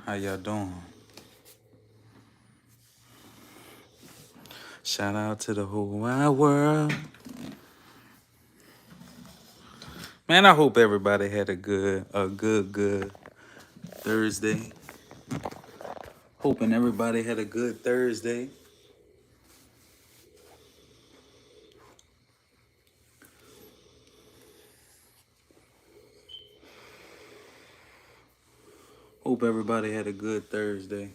How y'all doing? Shout out to the whole wide world. Man, I hope everybody had a good Thursday. Hoping everybody had a good Thursday. Hope everybody had a good Thursday.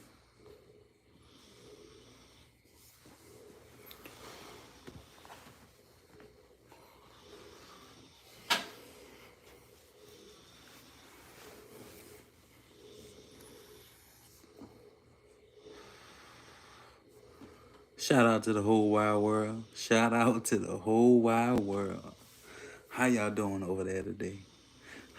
Shout out to the whole wide world. Shout out to the whole wide world. How y'all doing over there today?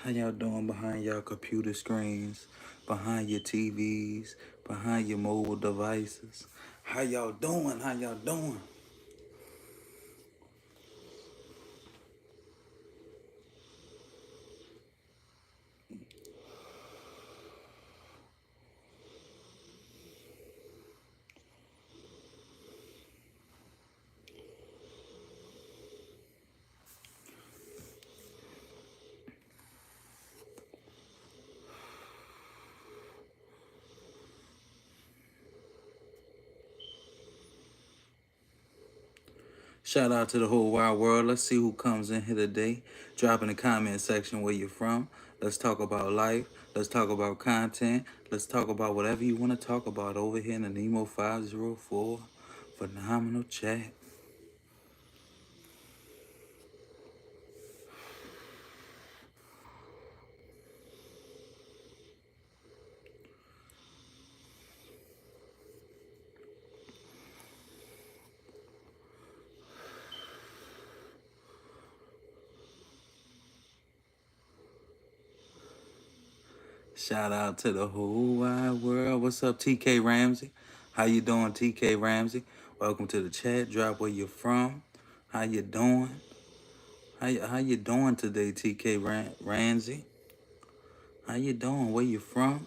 How y'all doing behind y'all computer screens, behind your TVs, behind your mobile devices? How y'all doing? How y'all doing? Shout out to the whole wide world. Let's see who comes in here today. Drop in the comment section where you're from. Let's talk about life. Let's talk about content. Let's talk about whatever you want to talk about over here in the Nemo 504 phenomenal chat. Shout out to the whole wide world. What's up, TK Ramsey? How you doing, TK Ramsey? Welcome to the chat. Drop where you're from. How you doing? How you doing today, TK Ramsey? How you doing? Where you from?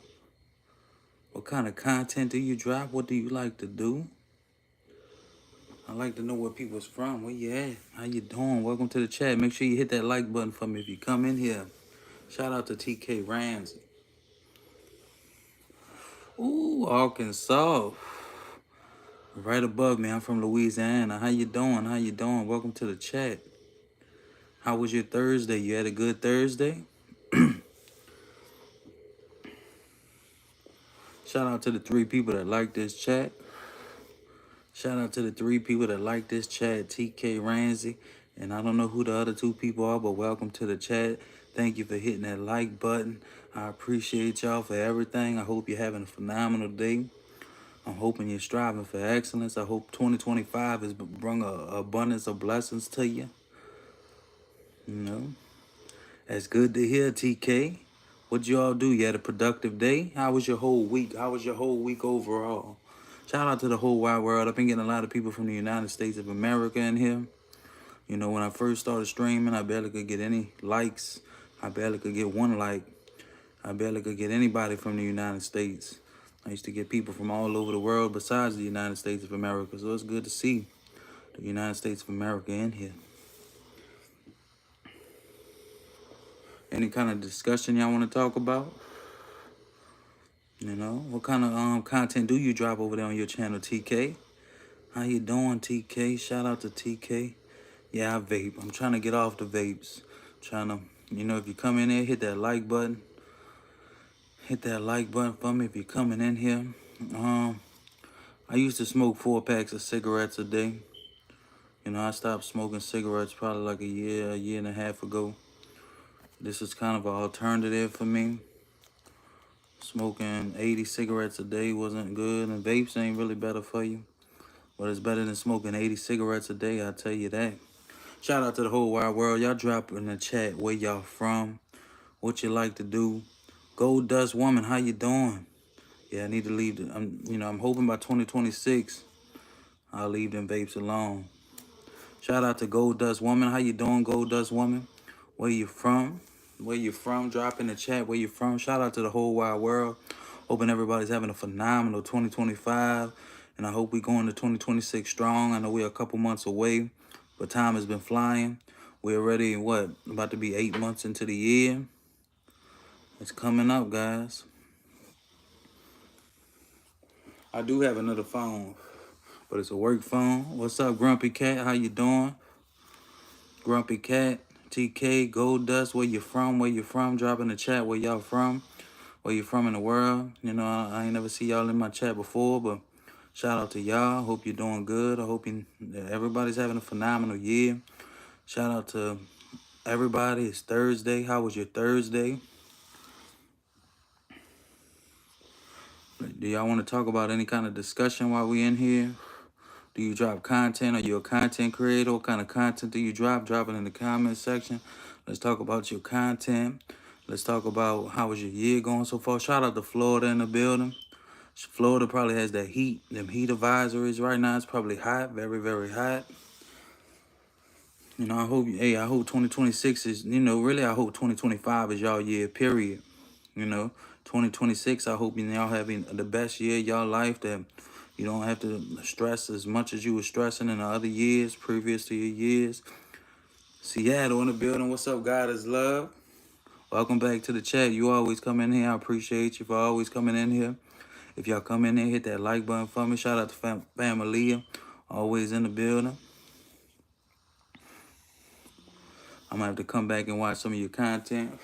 What kind of content do you drop? What do you like to do? I like to know where people's from. Where you at? How you doing? Welcome to the chat. Make sure you hit that like button for me if you come in here. Shout out to TK Ramsey. Ooh, Arkansas. Right above me. I'm from Louisiana. How you doing? How you doing? Welcome to the chat. How was your Thursday? You had a good Thursday? Shout out to the 3 people that like this chat. Shout out to the 3 people that like this chat, TK Ramsey. And I don't know who the other 2 people are, but welcome to the chat. Thank you for hitting that like button. I appreciate y'all for everything. I hope you're having a phenomenal day. I'm hoping you're striving for excellence. I hope 2025 has brought an abundance of blessings to you. You know, that's good to hear, TK. What'd you all do? You had a productive day? How was your whole week? How was your whole week overall? Shout out to the whole wide world. I've been getting a lot of people from the United States of America in here. You know, when I first started streaming, I barely could get any likes. I barely could get 1 like. I barely could get anybody from the United States. I used to get people from all over the world besides the United States of America. So it's good to see the United States of America in here. Any kind of discussion y'all want to talk about? You know, what kind of content do you drop over there on your channel, TK? How you doing, TK? Shout out to TK. Yeah, I vape. I'm trying to get off the vapes. Trying to, you know, if you come in here, hit that like button. Hit that like button for me if you're coming in here. I used to smoke 4 packs of cigarettes a day. You know, I stopped smoking cigarettes probably like a year and a half ago. This is kind of an alternative for me. Smoking 80 cigarettes a day wasn't good, and vapes ain't really better for you. But it's better than smoking 80 cigarettes a day, I'll tell you that. Shout out to the whole wide world. Y'all drop in the chat where y'all from, what you like to do. Gold Dust Woman, how you doing? Yeah, I need to leave. I'm hoping by 2026, I'll leave them vapes alone. Shout out to Gold Dust Woman. How you doing, Gold Dust Woman? Where you from? Where you from? Drop in the chat where you from. Shout out to the whole wide world. Hoping everybody's having a phenomenal 2025. And I hope we go into 2026 strong. I know we're a couple months away, but time has been flying. We're already, about to be 8 months into the year. It's coming up, guys. I do have another phone, but it's a work phone. What's up, Grumpy Cat? How you doing? Grumpy Cat, TK, Gold Dust, where you from? Where you from? Drop in the chat where y'all from. Where you from in the world. You know, I ain't never see y'all in my chat before, but shout out to y'all. Hope you're doing good. I hope everybody's having a phenomenal year. Shout out to everybody. It's Thursday. How was your Thursday? Do y'all want to talk about any kind of discussion while we in here? Do you drop content? Are you a content creator? What kind of content do you drop? Drop it in the comment section. Let's talk about your content. Let's talk about how was your year going so far. Shout out to Florida in the building. Florida probably has that heat, them heat advisories right now. It's probably hot, very, very hot. You know, I hope 2026 is, really I hope 2025 is y'all year, period. 2026, I hope y'all having the best year of y'all life, that you don't have to stress as much as you were stressing in the other years, previous to your years. Seattle in the building. What's up, God is love? Welcome back to the chat. You always come in here. I appreciate you for always coming in here. If y'all come in there, hit that like button for me. Shout out to Familia, always in the building. I'm going to have to come back and watch some of your content.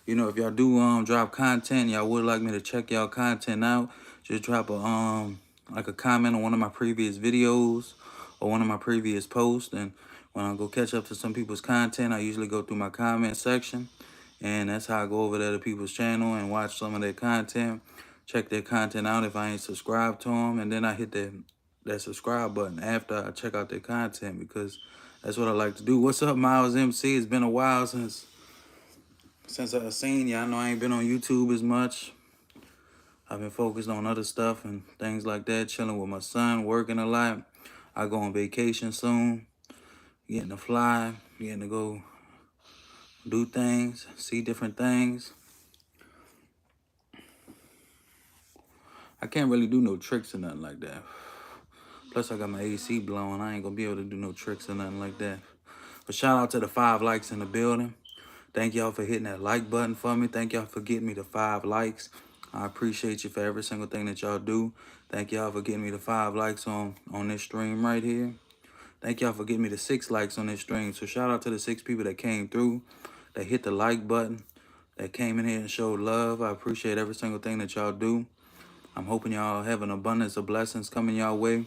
If y'all do drop content, y'all would like me to check y'all content out, just drop a a comment on one of my previous videos or one of my previous posts. And when I go catch up to some people's content, I usually go through my comment section. And that's how I go over there to people's channel and watch some of their content, check their content out if I ain't subscribed to them. And then I hit that subscribe button after I check out their content, because that's what I like to do. What's up, Miles MC? It's been a while since I've seen you. I know I ain't been on YouTube as much. I've been focused on other stuff and things like that, chilling with my son, working a lot. I go on vacation soon, getting to fly, getting to go do things, see different things. I can't really do no tricks or nothing like that. Plus, I got my AC blowing. I ain't gonna be able to do no tricks or nothing like that. But shout out to the 5 likes in the building. Thank y'all for hitting that like button for me. Thank y'all for getting me the 5 likes. I appreciate you for every single thing that y'all do. Thank y'all for getting me the 5 likes on this stream right here. Thank y'all for getting me the 6 likes on this stream. So shout out to the 6 people that came through, that hit the like button, that came in here and showed love. I appreciate every single thing that y'all do. I'm hoping y'all have an abundance of blessings coming y'all way.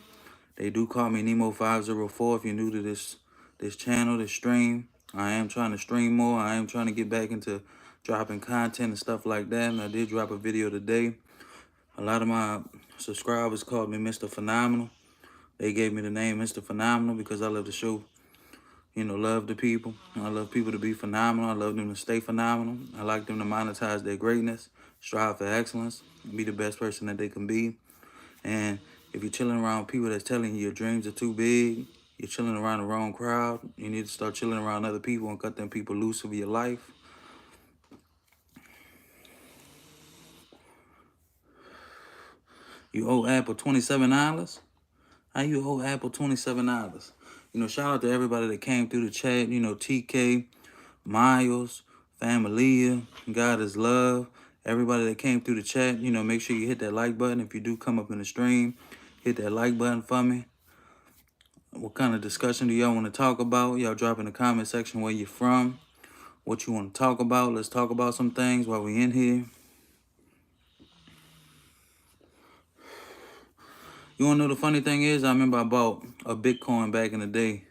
They do call me Nemo 504 if you're new to this channel, this stream. I am trying to stream more. I am trying to get back into dropping content and stuff like that. And I did drop a video today. A lot of my subscribers called me Mr. Phenomenal. They gave me the name Mr. Phenomenal because I love to show, love to people. I love people to be phenomenal. I love them to stay phenomenal. I like them to monetize their greatness, strive for excellence, be the best person that they can be. And if you're chilling around people that's telling you your dreams are too big, you're chilling around the wrong crowd, you need to start chilling around other people and cut them people loose of your life. You owe Apple $27? How you owe Apple $27? Shout out to everybody that came through the chat. TK, Miles, Familia, God is love. Everybody that came through the chat, make sure you hit that like button. If you do come up in the stream, hit that like button for me. What kind of discussion do y'all want to talk about? Y'all drop in the comment section where you're from, what you want to talk about. Let's talk about some things while we in here. You want to know the funny thing is, I remember I bought a Bitcoin back in the day,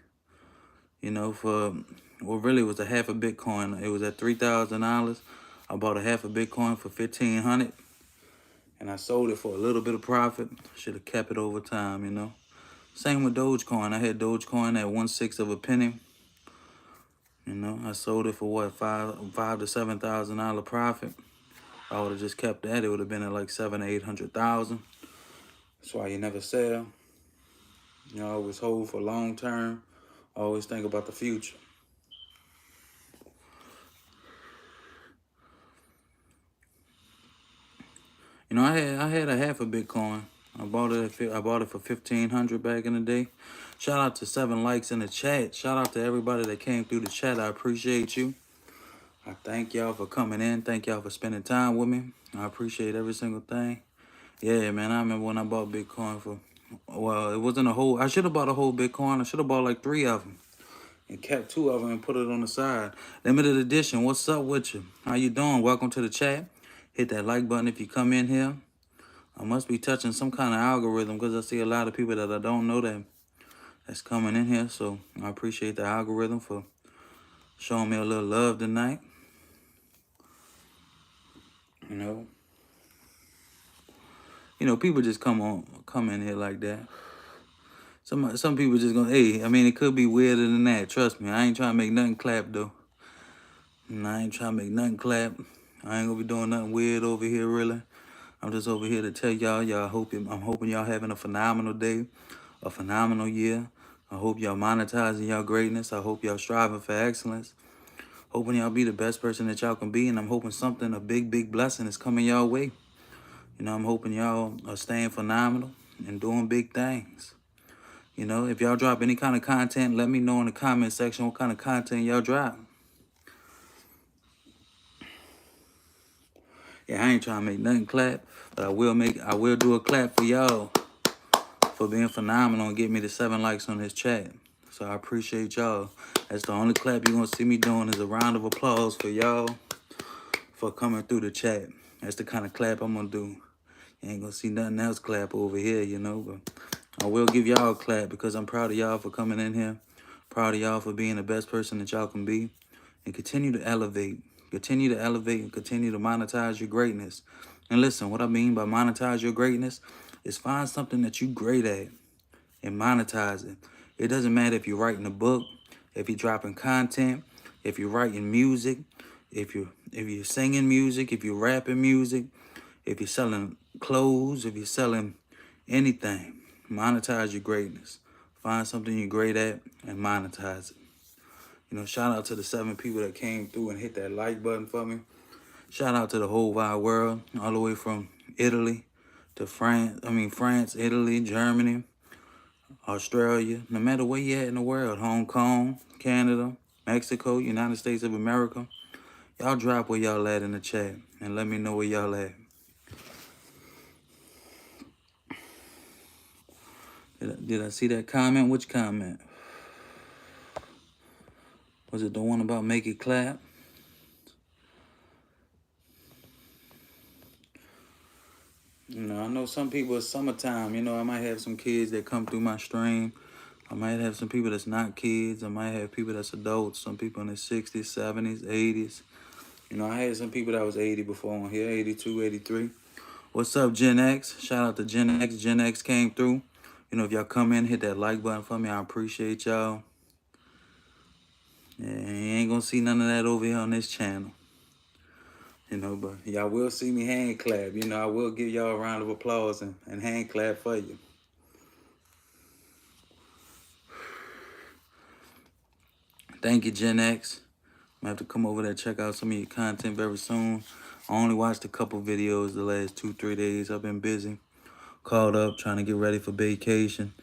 really it was a half a Bitcoin. It was at $3,000. I bought a half a Bitcoin for $1,500, and I sold it for a little bit of profit. Should have kept it over time, Same with Dogecoin. I had Dogecoin at 1/6 of a penny. I sold it for what, $5,000 to $7,000 profit. If I would have just kept that, it would have been at like $700,000 to $800,000. That's why you never sell. Always hold for long term. Always think about the future. You know, I had a half a Bitcoin. I bought it for 1,500 back in the day. Shout out to 7 likes in the chat. Shout out to everybody that came through the chat. I appreciate you. I thank y'all for coming in. Thank y'all for spending time with me. I appreciate every single thing. Yeah, man, I remember when I bought Bitcoin for, well, it wasn't a whole, I should have bought a whole Bitcoin. I should have bought like 3 of them and kept 2 of them and put it on the side. Limited edition, what's up with you? How you doing? Welcome to the chat. Hit that like button if you come in here. I must be touching some kind of algorithm because I see a lot of people that I don't know that's coming in here. So I appreciate the algorithm for showing me a little love tonight. You know, people just come in here like that. Some people just gonna, hey, I mean, it could be weirder than that. Trust me, I ain't trying to make nothing clap though. I ain't trying to make nothing clap. I ain't gonna be doing nothing weird over here, really. I'm just over here to tell y'all, I'm hoping y'all having a phenomenal day, a phenomenal year. I hope y'all monetizing y'all greatness. I hope y'all striving for excellence. Hoping y'all be the best person that y'all can be. And I'm hoping something, a big blessing is coming y'all way. You know, I'm hoping y'all are staying phenomenal and doing big things. You know, if y'all drop any kind of content, let me know in the comment section what kind of content y'all drop. Yeah, I ain't trying to make nothing clap, but I will do a clap for y'all for being phenomenal and getting me the 7 likes on this chat. So I appreciate y'all. That's the only clap you're gonna see me doing is a round of applause for y'all for coming through the chat. That's the kind of clap I'm gonna do. You ain't gonna see nothing else clap over here, you know, but I will give y'all a clap because I'm proud of y'all for coming in here. Proud of y'all for being the best person that y'all can be. And continue to elevate. Continue to elevate and continue to monetize your greatness. And listen, what I mean by monetize your greatness is find something that you're great at and monetize it. It doesn't matter if you're writing a book, if you're dropping content, if you're writing music, if you're singing music, if you're rapping music, if you're selling clothes, if you're selling anything. Monetize your greatness. Find something you're great at and monetize it. You know, shout out to the 7 people that came through and hit that like button for me. Shout out to the whole wide world, all the way from Italy to France, Italy, Germany, Australia, no matter where you're at in the world, Hong Kong, Canada, Mexico, United States of America. Y'all drop where y'all at in the chat and let me know where y'all at. Did I see that comment? Which comment? Was it the one about make it clap? You know, I know some people, it's summertime. You know, I might have some kids that come through my stream. I might have some people that's not kids. I might have people that's adults. Some people in their 60s, 70s, 80s. You know, I had some people that was 80 before on here, 82, 83. What's up, Gen X? Shout out to Gen X. Gen X came through. You know, if y'all come in, hit that like button for me. I appreciate y'all. Yeah, you ain't gonna see none of that over here on this channel. You know, but y'all will see me hand clap. You know, I will give y'all a round of applause and hand clap for you. Thank you, Gen X. I'm gonna have to come over there and check out some of your content very soon. I only watched a couple videos the last 2-3 days. I've been busy, caught up, trying to get ready for vacation,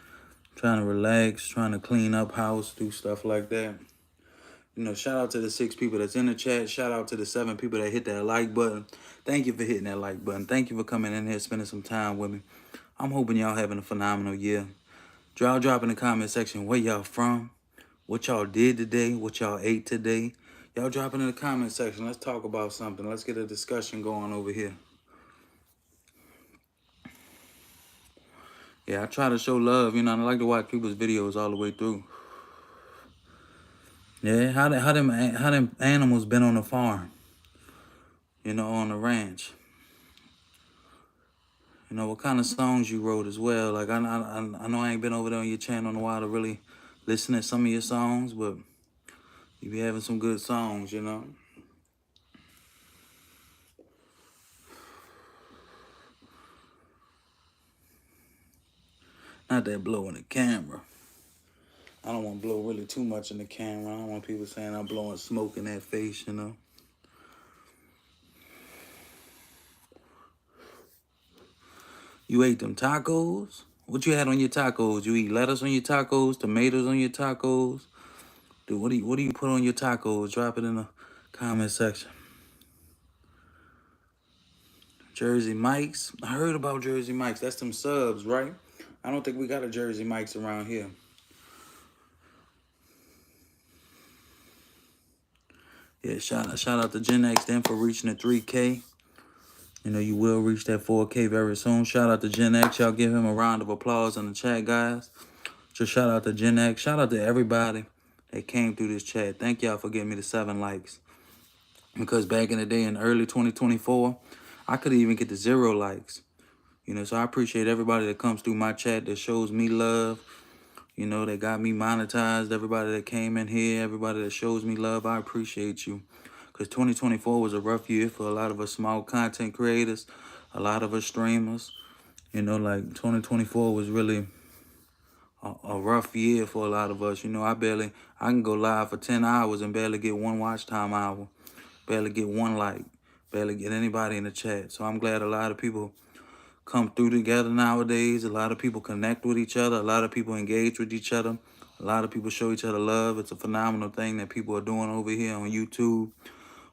trying to relax, trying to clean up house, do stuff like that. You know, shout out to the 6 people that's in the chat. Shout out to the 7 people that hit that like button. Thank you for hitting that like button. Thank you for coming in here, spending some time with me. I'm hoping y'all having a phenomenal year. Y'all drop in the comment section where y'all from, what y'all did today, what y'all ate today. Y'all drop it in the comment section. Let's talk about something. Let's get a discussion going over here. Yeah, I try to show love. You know, I like to watch people's videos all the way through. Yeah, how them animals been on the farm? You know, on the ranch. You know, what kind of songs you wrote as well. Like, I know I ain't been over there on your channel in a while to really listen to some of your songs, but you be having some good songs, you know. Not that blowing the camera. I don't want to blow really too much in the camera. I don't want people saying I'm blowing smoke in that face, you know. You ate them tacos? What you had on your tacos? You eat lettuce on your tacos, tomatoes on your tacos? Dude, what do you put on your tacos? Drop it in the comment section. Jersey Mike's. I heard about Jersey Mike's. That's them subs, right? I don't think we got a Jersey Mike's around here. Yeah, shout out to Gen X then for reaching the 3K. You know, you will reach that 4K very soon. Shout out to Gen X. Y'all give him a round of applause in the chat, guys. Just shout out to Gen X. Shout out to everybody that came through this chat. Thank y'all for giving me the 7 likes. Because back in the day, in early 2024, I could even get the 0 likes. You know, so I appreciate everybody that comes through my chat that shows me love. You know, that got me monetized. Everybody that came in here, everybody that shows me love, I appreciate you. Because 2024 was a rough year for a lot of us small content creators, a lot of us streamers. You know, like 2024 was really a rough year for a lot of us. You know, I can go live for 10 hours and barely get 1 watch time hour, barely get 1 like, barely get anybody in the chat. So I'm glad a lot of people come through together nowadays. A lot of people connect with each other. A lot of people engage with each other. A lot of people show each other love. It's a phenomenal thing that people are doing over here on YouTube,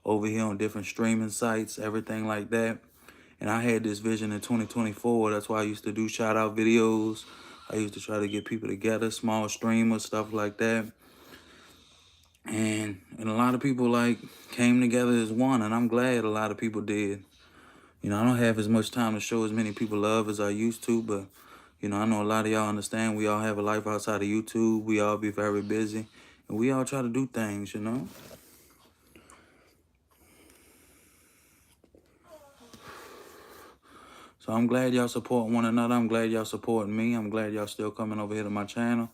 over here on different streaming sites, everything like that. And I had this vision in 2024. That's why I used to do shout out videos. I used to try to get people together, small streamers, stuff like that. And a lot of people like came together as one, and I'm glad a lot of people did. You know, I don't have as much time to show as many people love as I used to, but, you know, I know a lot of y'all understand we all have a life outside of YouTube. We all be very busy, and we all try to do things, you know. So I'm glad y'all support one another. I'm glad y'all supporting me. I'm glad y'all still coming over here to my channel.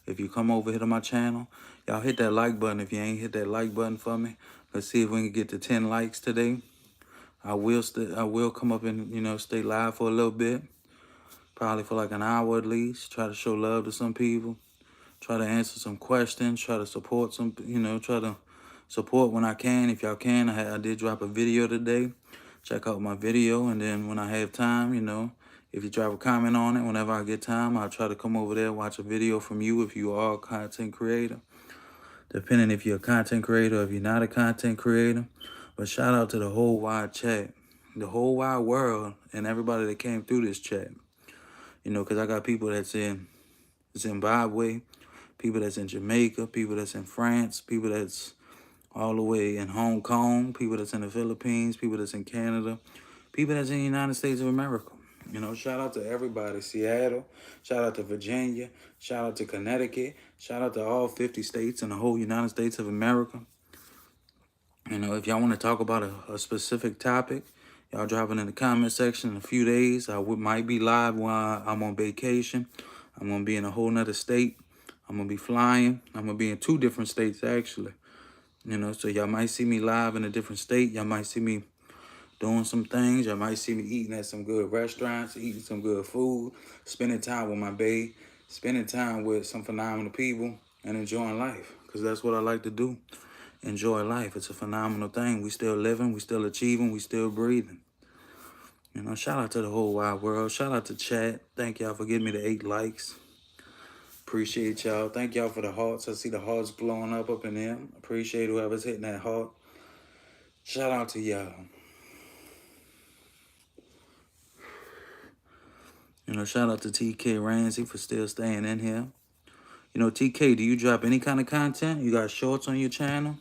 If you come over here to my channel, y'all hit that like button. If you ain't hit that like button for me, let's see if we can get to 10 likes today. I will come up and, you know, stay live for a little bit. Probably for like an hour at least. Try to show love to some people. Try to answer some questions. Try to support some, you know, try to support when I can. If y'all can, I did drop a video today. Check out my video. And then when I have time, you know, if you drop a comment on it, whenever I get time, I'll try to come over there, watch a video from you if you are a content creator. Depending if you're a content creator or if you're not a content creator. But shout out to the whole wide chat. The whole wide world and everybody that came through this chat. You know, because I got people that's in Zimbabwe, people that's in Jamaica, people that's in France, people that's all the way in Hong Kong, people that's in the Philippines, people that's in Canada, people that's in the United States of America. You know, shout out to everybody. Seattle, shout out to Virginia, shout out to Connecticut, shout out to all 50 states and the whole United States of America. You know, if y'all want to talk about a specific topic, y'all drop it in the comment section in a few days. I might be live while I'm on vacation. I'm going to be in a whole nother state. I'm going to be flying. I'm going to be in 2 different states, actually. You know, so y'all might see me live in a different state. Y'all might see me doing some things. Y'all might see me eating at some good restaurants, eating some good food, spending time with my bae, spending time with some phenomenal people, and enjoying life. Because that's what I like to do. Enjoy life. It's a phenomenal thing. We still living. We still achieving. We still breathing. You know, shout out to the whole wide world. Shout out to chat. Thank y'all for giving me the 8 likes. Appreciate y'all. Thank y'all for the hearts. I see the hearts blowing up in there. Appreciate whoever's hitting that heart. Shout out to y'all. You know, shout out to TK Ramsey for still staying in here. You know, TK, do you drop any kind of content? You got shorts on your channel?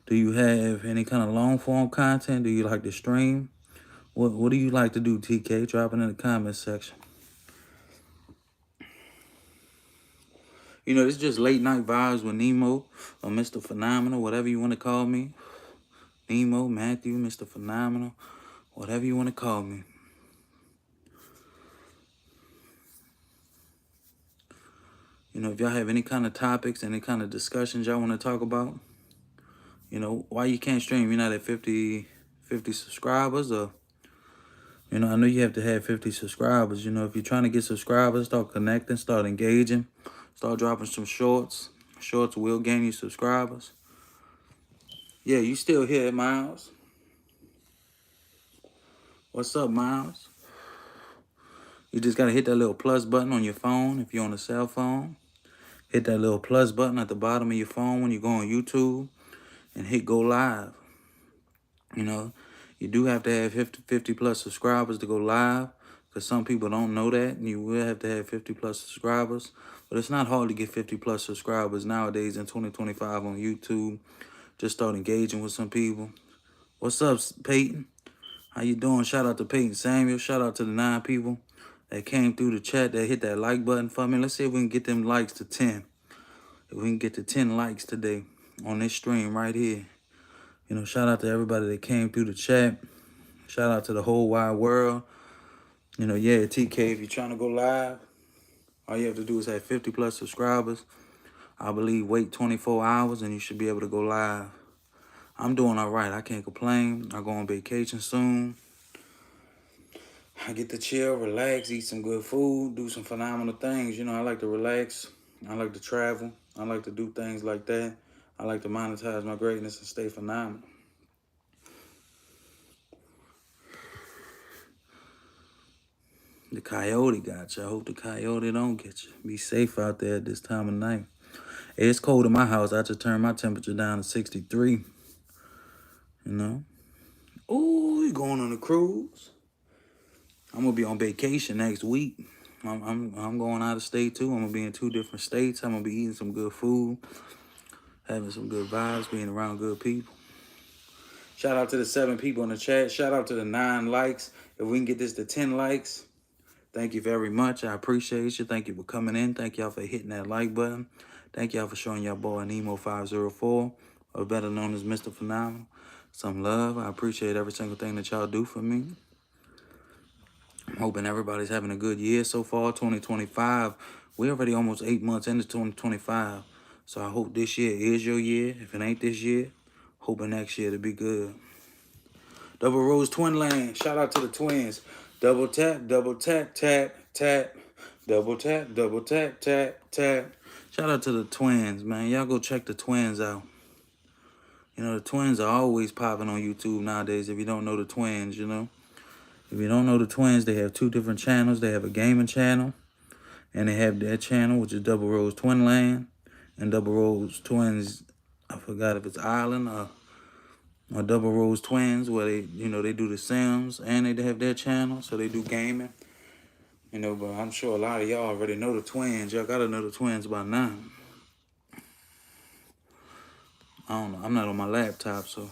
Do you have any kind of long form content? Do you like to stream? What do you like to do, TK? Drop it in the comment section. You know, it's just late night vibes with Nemo or Mr. Phenomenal, whatever you want to call me. Nemo, Matthew, Mr. Phenomenal, whatever you want to call me. You know, if y'all have any kind of topics, any kind of discussions y'all want to talk about, you know, why you can't stream? You're not at 50 subscribers, or, you know, I know you have to have 50 subscribers. You know, if you're trying to get subscribers, start connecting, start engaging, start dropping some shorts. Shorts will gain you subscribers. Yeah, you still here, Miles? What's up, Miles? You just got to hit that little plus button on your phone if you're on a cell phone. Hit that little plus button at the bottom of your phone when you go on YouTube and hit go live. You know, you do have to have 50 plus subscribers to go live, because some people don't know that. And you will have to have 50 plus subscribers. But it's not hard to get 50 plus subscribers nowadays in 2025 on YouTube. Just start engaging with some people. What's up, Peyton? How you doing? Shout out to Peyton Samuel. Shout out to the 9 people that came through the chat that hit that like button for me. Let's see if we can get them likes to 10. If we can get to 10 likes today on this stream right here. You know, shout out to everybody that came through the chat. Shout out to the whole wide world. You know, yeah, TK, if you're trying to go live, all you have to do is have 50 plus subscribers. I believe wait 24 hours and you should be able to go live. I'm doing all right. I can't complain. I go on vacation soon. I get to chill, relax, eat some good food, do some phenomenal things. You know, I like to relax. I like to travel. I like to do things like that. I like to monetize my greatness and stay phenomenal. The coyote got you. I hope the coyote don't get you. Be safe out there at this time of night. Hey, it's cold in my house. I just turned my temperature down to 63. You know? Ooh, you going on a cruise? I'm gonna be on vacation next week. I'm going out of state too. I'm gonna be in 2 different states. I'm gonna be eating some good food, having some good vibes, being around good people. Shout out to the 7 people in the chat. Shout out to the 9 likes. If we can get this to 10 likes, thank you very much. I appreciate you. Thank you for coming in. Thank y'all for hitting that like button. Thank y'all for showing y'all boy Nemo 504, or better known as Mr. Phenomenal, some love. I appreciate every single thing that y'all do for me. I'm hoping everybody's having a good year so far, 2025. We're already almost 8 months into 2025. So I hope this year is your year. If it ain't this year, hoping next year to be good. Double Rose Twin Land. Shout out to the twins. Double tap, tap, tap. Double tap, tap, tap. Shout out to the twins, man. Y'all go check the twins out. You know, the twins are always popping on YouTube nowadays if you don't know the twins, you know. If you don't know the twins, they have 2 different channels. They have a gaming channel, and they have their channel, which is Double Rose Twin Land, and Double Rose Twins, I forgot if it's Island or Double Rose Twins, where they, you know, they do the Sims, and they have their channel, so they do gaming. You know, but I'm sure a lot of y'all already know the twins. Y'all gotta know the twins by now. I don't know. I'm not on my laptop, so,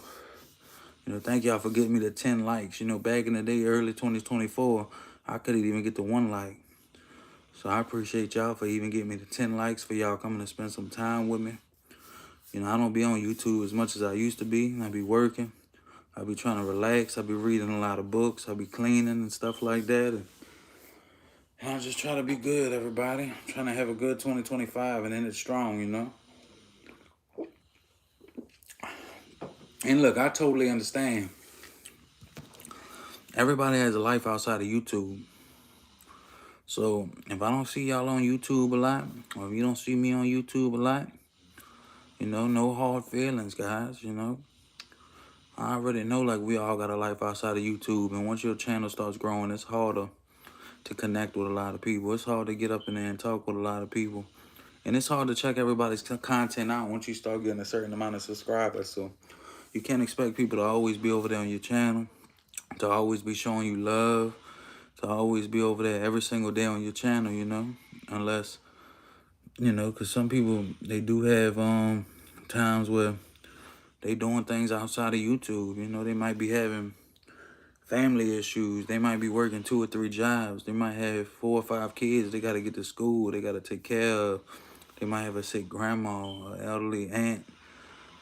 you know, thank y'all for getting me the 10 likes. You know, back in the day, early 2024, I couldn't even get the 1 like. So I appreciate y'all for even getting me the 10 likes, for y'all coming to spend some time with me. You know, I don't be on YouTube as much as I used to be. I be working. I be trying to relax. I be reading a lot of books. I be cleaning and stuff like that. And I just try to be good, everybody. I'm trying to have a good 2025 and end it strong, you know. And look, I totally understand. Everybody has a life outside of YouTube. So if I don't see y'all on YouTube a lot, or if you don't see me on YouTube a lot, you know, no hard feelings, guys, you know. I already know, like, we all got a life outside of YouTube. And once your channel starts growing, it's harder to connect with a lot of people. It's hard to get up in there and talk with a lot of people. And it's hard to check everybody's content out once you start getting a certain amount of subscribers. So you can't expect people to always be over there on your channel, to always be showing you love, to always be over there every single day on your channel, you know, unless, you know, because some people, they do have times where they doing things outside of YouTube. You know, they might be having family issues. They might be working 2 or 3 jobs. They might have 4 or 5 kids they got to get to school. They got to take care of. They might have a sick grandma, or elderly aunt,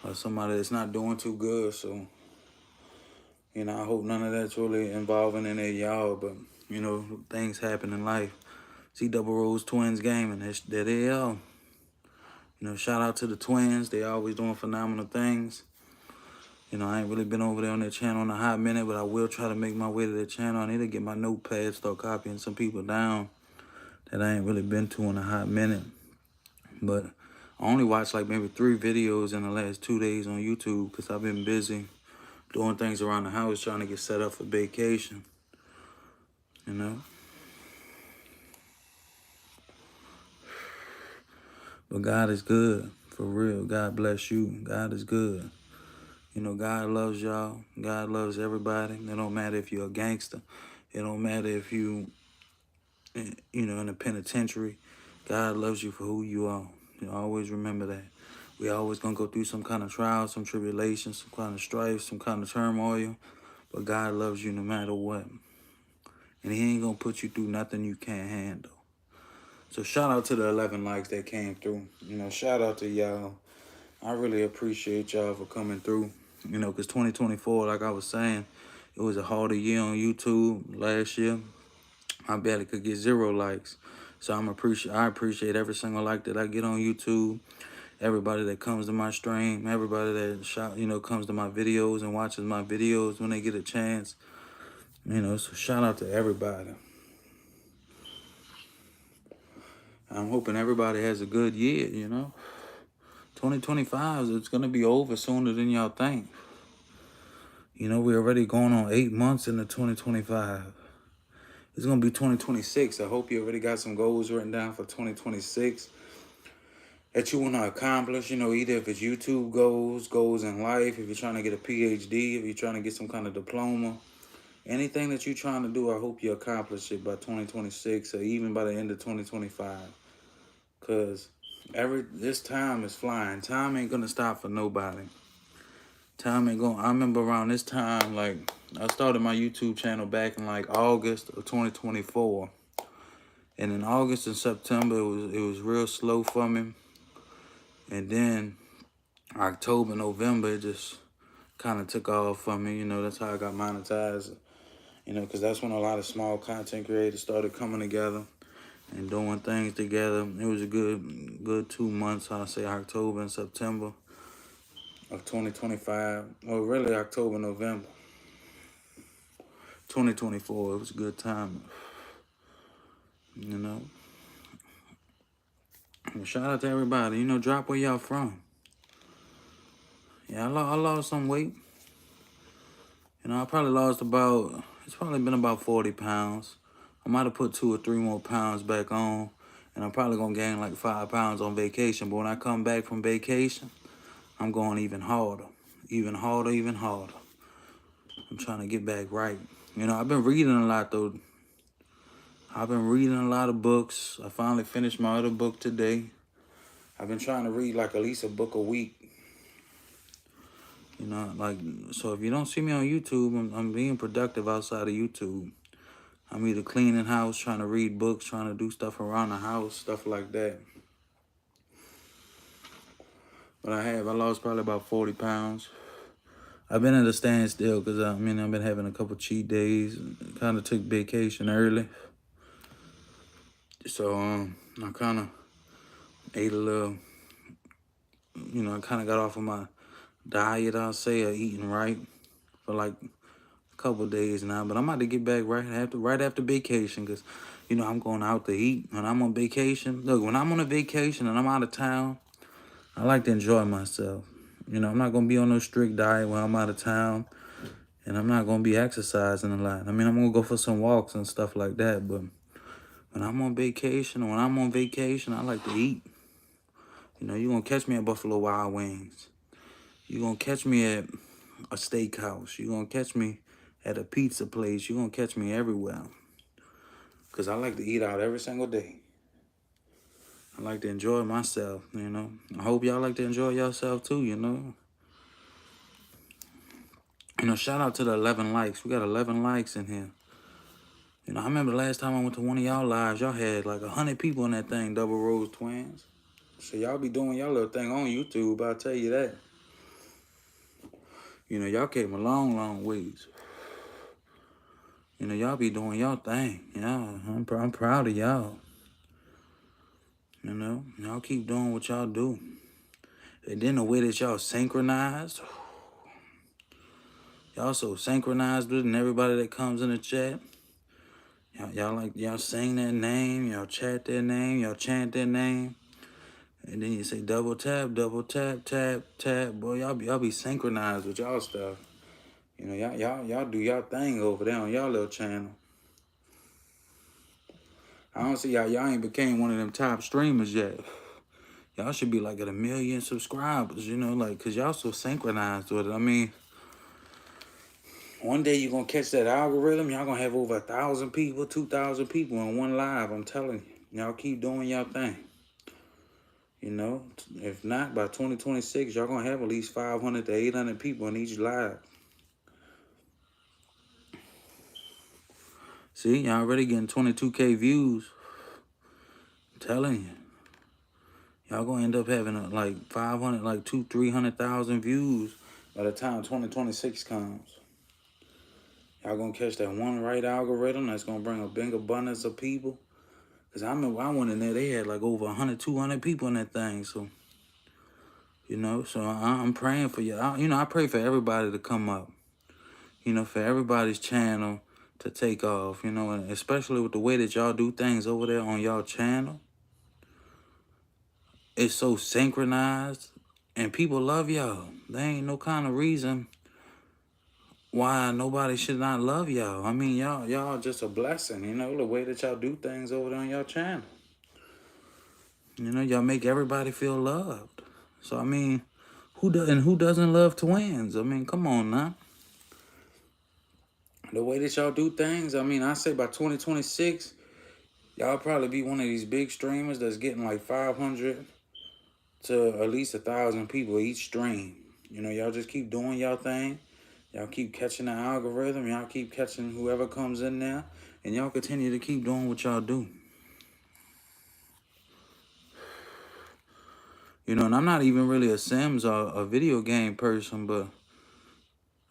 or somebody that's not doing too good. So, you know, I hope none of that's really involving in their y'all. But, you know, things happen in life. See Double Rose Twins Gaming. There they are. You know, shout out to the twins. They always doing phenomenal things. You know, I ain't really been over there on their channel in a hot minute, but I will try to make my way to their channel. I need to get my notepad, start copying some people down that I ain't really been to in a hot minute. But I only watched like maybe 3 videos in the last 2 days on YouTube because I've been busy doing things around the house, trying to get set up for vacation, you know. But God is good, for real. God bless you. God is good. You know, God loves y'all. God loves everybody. It don't matter if you're a gangster. It don't matter if you in a penitentiary. God loves you for who you are. You know, always remember that. We always going to go through some kind of trial, some tribulation, some kind of strife, some kind of turmoil. But God loves you no matter what. And he ain't going to put you through nothing you can't handle. So shout out to the 11 likes that came through. You know, shout out to y'all. I really appreciate y'all for coming through. You know, because 2024, like I was saying, it was a harder year on YouTube last year. I barely could get 0 likes. So I appreciate every single like that I get on YouTube. Everybody that comes to my stream, everybody that comes to my videos and watches my videos when they get a chance. You know, so shout out to everybody. I'm hoping everybody has a good year, you know. 2025, it's going to be over sooner than y'all think. You know, we're already going on 8 months into 2025. It's going to be 2026. I hope you already got some goals written down for 2026 that you want to accomplish. You know, either if it's YouTube goals in life, if you're trying to get a PhD, if you're trying to get some kind of diploma, anything that you're trying to do, I hope you accomplish it by 2026 or even by the end of 2025. Because this time is flying. Time ain't going to stop for nobody. Time ain't going. I remember around this time, like, I started my YouTube channel back in like August of 2024. And in August and September, it was real slow for me. And then October, November, it just kind of took off for me. You know, that's how I got monetized. You know, because that's when a lot of small content creators started coming together and doing things together. It was a good 2 months, I'll say October and September of 2025. Well, really October, November 2024. It was a good time, you know. Well, shout out to everybody. You know, drop where y'all from. Yeah, I lost some weight. You know, it's probably been about 40 pounds. I might have put 2 or 3 more pounds back on. And I'm probably going to gain like 5 pounds on vacation. But when I come back from vacation, I'm going even harder. Even harder, even harder. I'm trying to get back right. You know, I've been reading a lot, though. I've been reading a lot of books. I finally finished my other book today. I've been trying to read like at least a book a week. You know, like, so if you don't see me on YouTube, I'm being productive outside of YouTube. I'm either cleaning house, trying to read books, trying to do stuff around the house, stuff like that. But I lost probably about 40 pounds. I've been at a standstill because, I've been having a couple cheat days. Kind of took vacation early. So, I kind of ate a little, I kind of got off of my diet, I'll say, of eating right for like a couple days now. But I'm about to get back right after vacation because, I'm going out to eat. When I'm on vacation, look, when I'm on a vacation and I'm out of town, I like to enjoy myself. I'm not going to be on no strict diet when I'm out of town. And I'm not going to be exercising a lot. I'm going to go for some walks and stuff like that. But when I'm on vacation, I like to eat. You're going to catch me at Buffalo Wild Wings. You're going to catch me at a steakhouse. You're going to catch me at a pizza place. You're going to catch me everywhere. Because I like to eat out every single day. I like to enjoy myself, I hope y'all like to enjoy yourself too, Shout out to the 11 likes. We got 11 likes in here. I remember the last time I went to one of y'all lives, y'all had like 100 people in that thing, Double Rose Twins. So y'all be doing y'all little thing on YouTube, I'll tell you that. Y'all came a long, long ways. Y'all be doing y'all thing. Yeah, I'm proud of y'all. Y'all keep doing what y'all do. And then the way that y'all synchronized. Y'all so synchronized with it, and everybody that comes in the chat. Y'all sing their name, y'all chat their name, y'all chant their name. And then you say double tap, tap, tap. Boy, y'all be synchronized with y'all stuff. Y'all do y'all thing over there on y'all little channel. I don't see y'all ain't became one of them top streamers yet. Y'all should be like at 1 million subscribers, you know, like, because y'all so synchronized with it. I mean, one day you're going to catch that algorithm. Y'all going to have over 1,000 people, 2,000 people in one live. I'm telling you. Y'all keep doing y'all thing. You know, if not, by 2026, y'all going to have at least 500 to 800 people in each live. See, y'all already getting 22K views. I'm telling you. Y'all gonna end up having like 500, like 300,000 views by the time 2026 comes. Y'all gonna catch that one right algorithm that's gonna bring a big abundance of people. Cause I remember I went in there, they had like over 100, 200 people in that thing. So, you know, so I'm praying for you. You know, I pray for everybody to come up. You know, for everybody's channel to take off. You know, and especially with the way that y'all do things over there on y'all channel. It's so synchronized, and people love y'all. There ain't no kind of reason why nobody should not love y'all. I mean, y'all just a blessing, you know, the way that y'all do things over there on your channel. You know, y'all make everybody feel loved. So, I mean, who doesn't love twins? I mean, come on now. The way that y'all do things, I mean, I say by 2026, y'all probably be one of these big streamers that's getting like 500 to at least 1,000 people each stream. You know, y'all just keep doing y'all thing. Y'all keep catching the algorithm. Y'all keep catching whoever comes in there. And y'all continue to keep doing what y'all do. You know, and I'm not even really a Sims or a video game person, but,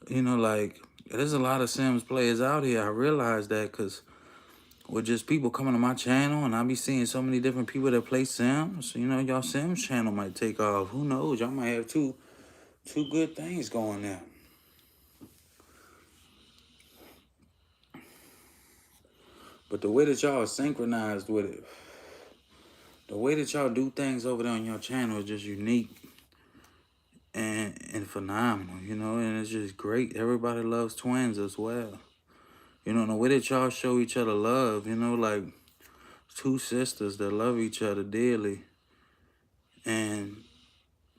you know, like, there's a lot of Sims players out here. I realize that because with just people coming to my channel and I be seeing so many different people that play Sims, you know, y'all Sims channel might take off. Who knows? Y'all might have two good things going there. But the way that y'all are synchronized with it, the way that y'all do things over there on your channel is just unique and phenomenal, you know, and it's just great. Everybody loves twins as well. You know, and the way that y'all show each other love, you know, like two sisters that love each other dearly and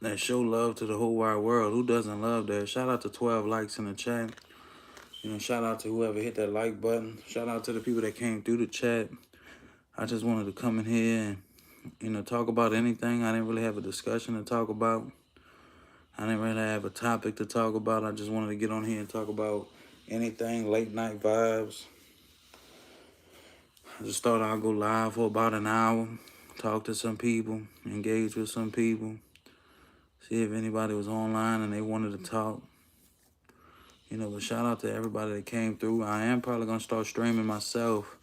that show love to the whole wide world. Who doesn't love that? Shout out to 12 likes in the chat. You know, shout out to whoever hit that like button. Shout out to the people that came through the chat. I just wanted to come in here and, you know, talk about anything. I didn't really have a discussion to talk about. I didn't really have a topic to talk about. I just wanted to get on here and talk about anything, late night vibes. I just thought I'd go live for about an hour, talk to some people, engage with some people, see if anybody was online and they wanted to talk. You know, but shout out to everybody that came through. I am probably going to start streaming myself.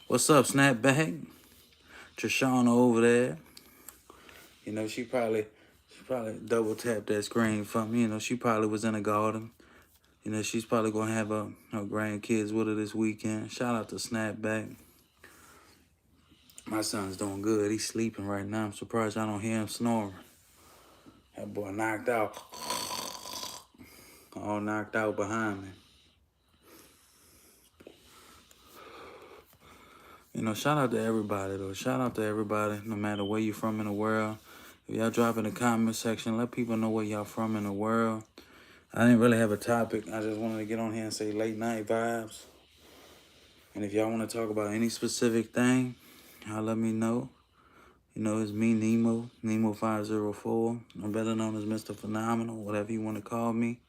What's up, Snapback? Trishana over there. You know, she probably double tapped that screen for me. You know, she probably was in the garden. You know, she's probably going to have her grandkids with her this weekend. Shout out to Snapback. My son's doing good. He's sleeping right now. I'm surprised I don't hear him snoring. That boy knocked out. All knocked out behind me. You know, shout out to everybody, though. Shout out to everybody, no matter where you're from in the world. If y'all drop in the comment section, let people know where y'all from in the world. I didn't really have a topic. I just wanted to get on here and say late night vibes. And if y'all want to talk about any specific thing, y'all let me know. You know, it's me, Nemo, Nemo504. I'm better known as Mr. Phenomenal, whatever you want to call me.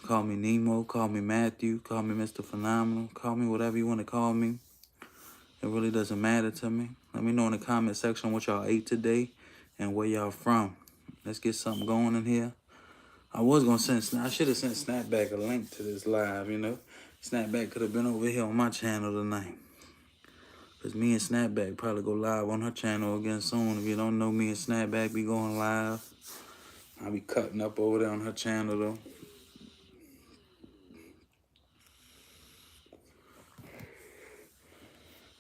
Call me Nemo, call me Matthew, call me Mr. Phenomenal, call me whatever you want to call me. It really doesn't matter to me. Let me know in the comment section what y'all ate today and where y'all from. Let's get something going in here. I should have sent Snapback a link to this live, you know. Snapback could have been over here on my channel tonight. Because me and Snapback probably go live on her channel again soon. If you don't know, me and Snapback be going live. I'll be cutting up over there on her channel, though.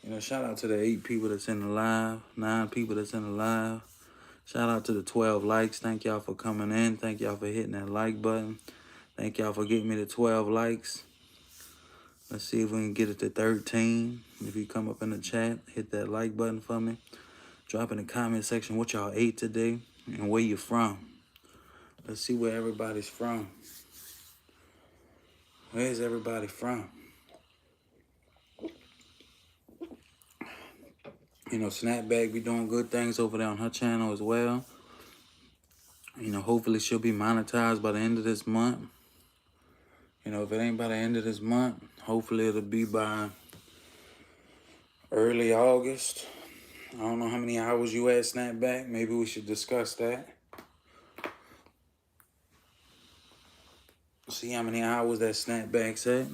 You know, shout out to the 8 people that's in the live, 9 people that's in the live. Shout out to the 12 likes. Thank y'all for coming in. Thank y'all for hitting that like button. Thank y'all for getting me to 12 likes. Let's see if we can get it to 13. If you come up in the chat, hit that like button for me. Drop in the comment section what y'all ate today and where you from. Let's see where everybody's from. Where's everybody from? You know, Snapback be doing good things over there on her channel as well. You know, hopefully she'll be monetized by the end of this month. You know, if it ain't by the end of this month, hopefully it'll be by early August. I don't know how many hours you at, Snapback. Maybe we should discuss that. See how many hours that Snapback's at.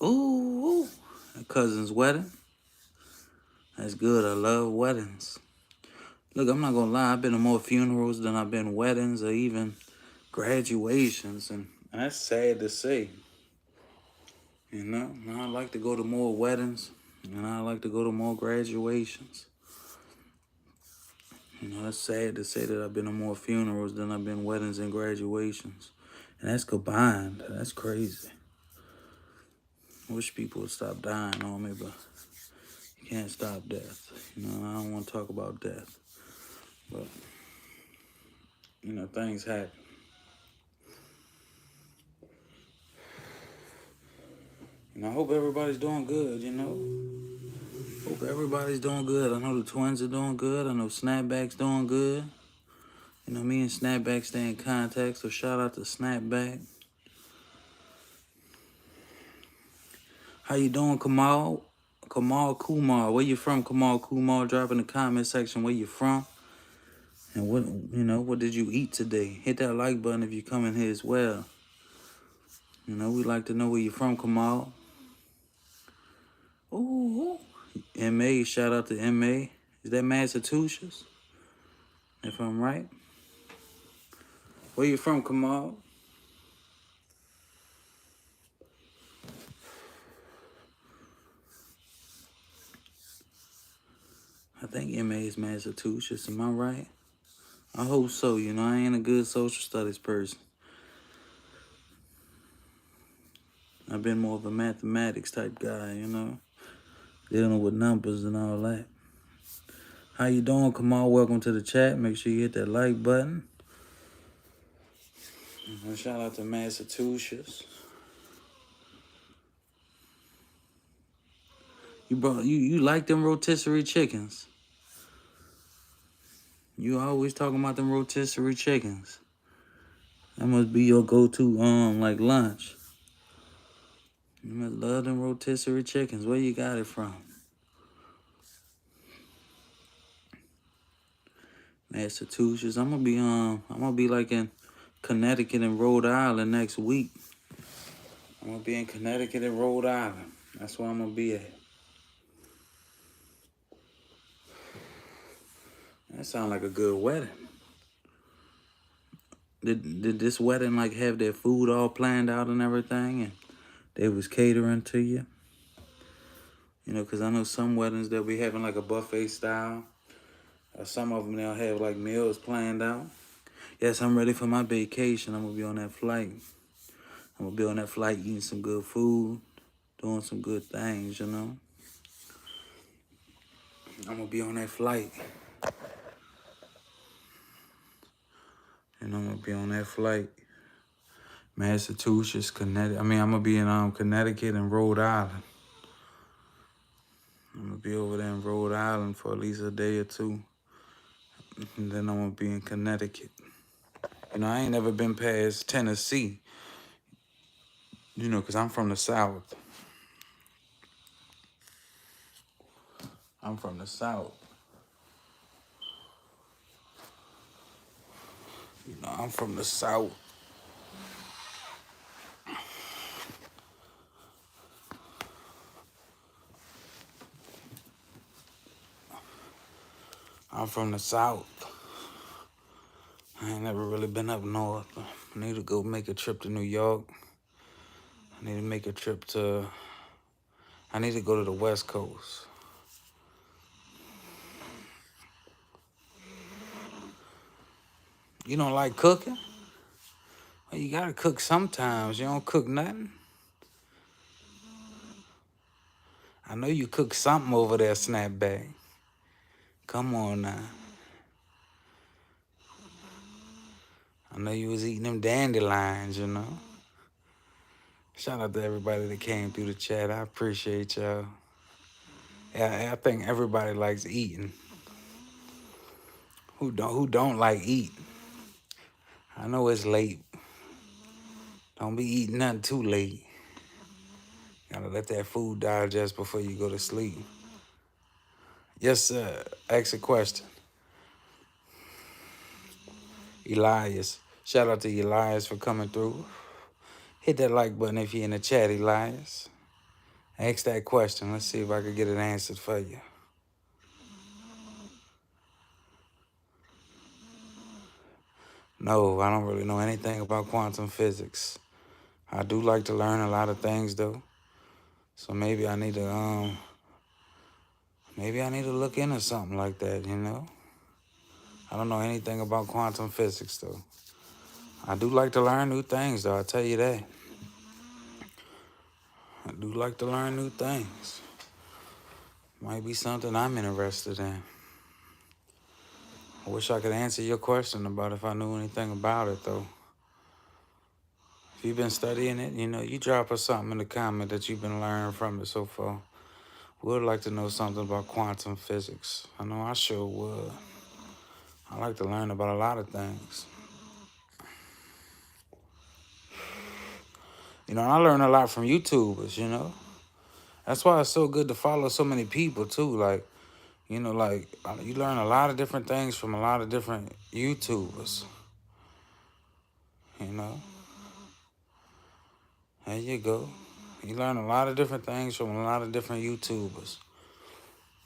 Ooh, a cousin's wedding. That's good. I love weddings. Look, I'm not gonna lie. I've been to more funerals than I've been weddings or even graduations, and that's sad to say. You know, I like to go to more weddings, and I like to go to more graduations. You know, that's sad to say that I've been to more funerals than I've been weddings and graduations, and that's combined. That's crazy. I wish people would stop dying on me, but you can't stop death. You know, I don't want to talk about death, but you know, things happen. And I hope everybody's doing good, you know. Hope everybody's doing good. I know the twins are doing good. I know Snapback's doing good. You know, me and Snapback stay in contact, so shout out to Snapback. How you doing, Kamal? Kamal Kumar. Where you from, Kamal Kumar? Drop in the comment section where you from. And what did you eat today? Hit that like button if you come in here as well. You know, we like to know where you from, Kamal. Ooh, MA, shout out to MA. Is that Massachusetts? If I'm right. Where you from, Kamal? I think MA is Massachusetts, am I right? I hope so, you know, I ain't a good social studies person. I've been more of a mathematics type guy, you know, dealing with numbers and all that. How you doing, Kamal? Welcome to the chat. Make sure you hit that like button. And shout out to Massachusetts. You like them rotisserie chickens? You always talking about them rotisserie chickens. That must be your go-to like lunch. You must love them rotisserie chickens. Where you got it from? Massachusetts. I'm gonna be like in Connecticut and Rhode Island next week. I'm gonna be in Connecticut and Rhode Island. That's where I'm gonna be at. That sounds like a good wedding. Did this wedding like have their food all planned out and everything, and they was catering to you? You know, because I know some weddings they'll be having like a buffet style. Some of them they'll have like meals planned out. Yes, I'm ready for my vacation. I'm gonna be on that flight. I'm gonna be on that flight eating some good food, doing some good things, you know. I'm gonna be on that flight. And I'm gonna be on that flight. Massachusetts, Connecticut. I'm gonna be in Connecticut and Rhode Island. I'm gonna be over there in Rhode Island for at least a day or two. And then I'm gonna be in Connecticut. You know, I ain't never been past Tennessee. You know, because I'm from the South. I'm from the South. You know, I'm from the South. I'm from the South. I ain't never really been up north. I need to go make a trip to New York. I need to make a trip to... I need to go to the West Coast. You don't like cooking? Well, you gotta cook sometimes. You don't cook nothing? I know you cooked something over there, Snapback. Come on now. I know you was eating them dandelions, you know. Shout out to everybody that came through the chat. I appreciate y'all. Yeah, I think everybody likes eating. Who don't like eating? I know it's late. Don't be eating nothing too late. Gotta let that food digest before you go to sleep. Yes, sir. Ask a question. Elias. Shout out to Elias for coming through. Hit that like button if you're in the chat, Elias. Ask that question. Let's see if I can get it answered for you. No, I don't really know anything about quantum physics. I do like to learn a lot of things though. So maybe I need to look into something like that, you know? I don't know anything about quantum physics though. I do like to learn new things though, I'll tell you that. I do like to learn new things. Might be something I'm interested in. I wish I could answer your question about if I knew anything about it though. If you've been studying it, you know, you drop us something in the comment that you've been learning from it so far. Would like to know something about quantum physics. I know I sure would. I like to learn about a lot of things. You know, I learn a lot from YouTubers, you know. That's why it's so good to follow so many people too. Like, you know, like you learn a lot of different things from a lot of different YouTubers. You know. There you go. You learn a lot of different things from a lot of different YouTubers.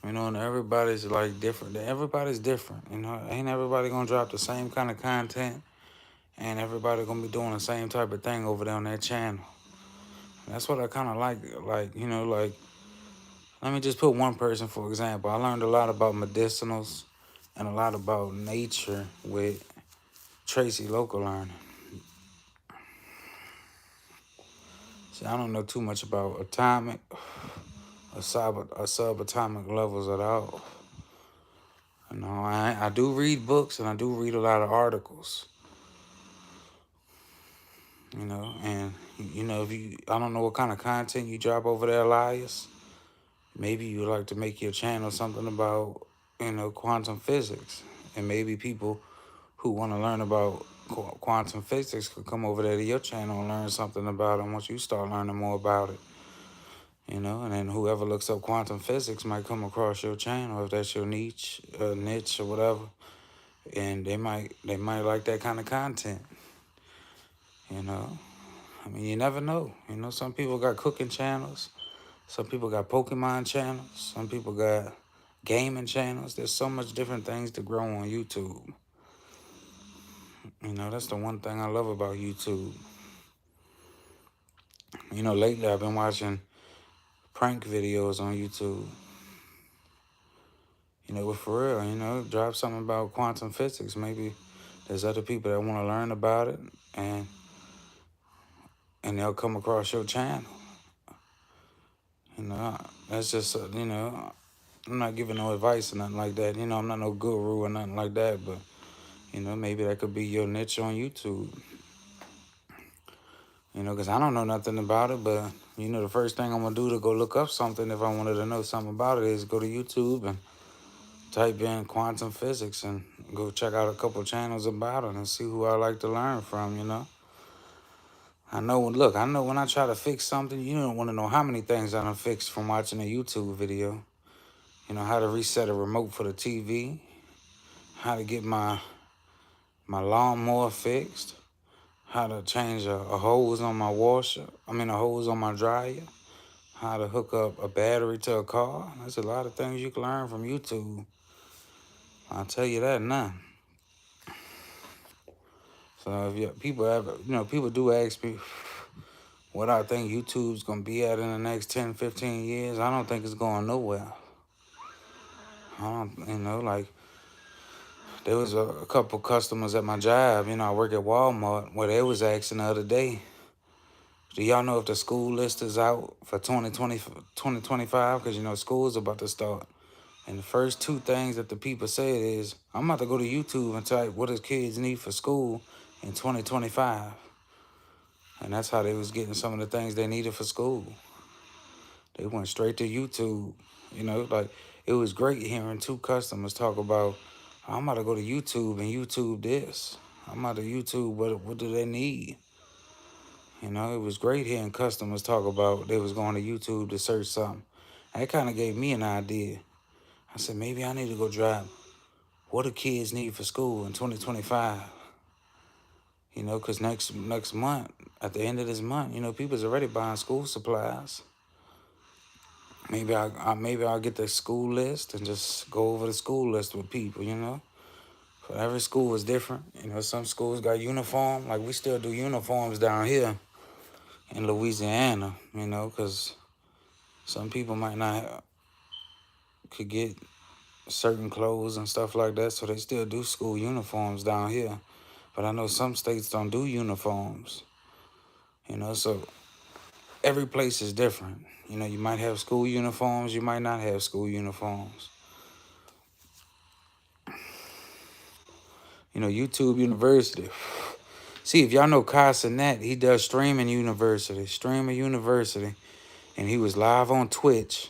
You know, and everybody's like different. Everybody's different. You know, ain't everybody gonna drop the same kind of content, and everybody gonna be doing the same type of thing over there on their channel. And that's what I kind of like, you know, like, let me just put one person for example. I learned a lot about medicinals and a lot about nature with Tracy Local Learning. See, I don't know too much about atomic or subatomic levels at all. You know, I do read books and I do read a lot of articles. You know, and you know, I don't know what kind of content you drop over there, Elias. Maybe you would like to make your channel something about, you know, quantum physics, and maybe people who want to learn about quantum physics could come over there to your channel and learn something about it once you start learning more about it. You know, and then whoever looks up quantum physics might come across your channel if that's your niche or whatever, and they might like that kind of content. You know, I mean, you never know. You know, some people got cooking channels, some people got Pokemon channels, some people got gaming channels. There's so much different things to grow on YouTube. You know, that's the one thing I love about YouTube. You know, lately I've been watching prank videos on YouTube. You know, but for real, you know, drop something about quantum physics. Maybe there's other people that want to learn about it, and they'll come across your channel. You know, that's just, you know, I'm not giving no advice or nothing like that. You know, I'm not no guru or nothing like that, but, you know, maybe that could be your niche on YouTube. You know, because I don't know nothing about it, but, you know, the first thing I'm going to do to go look up something if I wanted to know something about it is go to YouTube and type in quantum physics and go check out a couple channels about it and see who I like to learn from, you know. I know when I try to fix something, you don't want to know how many things I done fixed from watching a YouTube video. You know, how to reset a remote for the TV, how to get my lawnmower fixed, how to change a hose on my a hose on my dryer, how to hook up a battery to a car. There's a lot of things you can learn from YouTube. I'll tell you that now. So if people do ask me what I think YouTube's going to be at in the next 10, 15 years, I don't think it's going nowhere. Like, there was a couple customers at my job, you know, I work at Walmart, where they was asking the other day, Do y'all know if the school list is out for 2025? Because, you know, school's about to start. And the first two things that the people said is, I'm about to go to YouTube and type what does kids need for school in 2025. And that's how they was getting some of the things they needed for school. They went straight to YouTube. You know, like, it was great hearing two customers talk about, I'm about to go to YouTube and YouTube this. I'm about to YouTube what do they need? You know, it was great hearing customers talk about they was going to YouTube to search something. That kind of gave me an idea. I said, maybe I need to go drop what do kids need for school in 2025? You know, because next month, at the end of this month, you know, people's already buying school supplies. Maybe I'll get the school list and just go over the school list with people, you know. But every school is different. You know, some schools got uniform. Like, we still do uniforms down here in Louisiana, you know, because some people might not could get certain clothes and stuff like that, so they still do school uniforms down here. But I know some states don't do uniforms, you know, so every place is different. You know, you might have school uniforms, you might not have school uniforms. You know, YouTube University. See, if y'all know Kai Cenat, he does streaming university, and he was live on Twitch,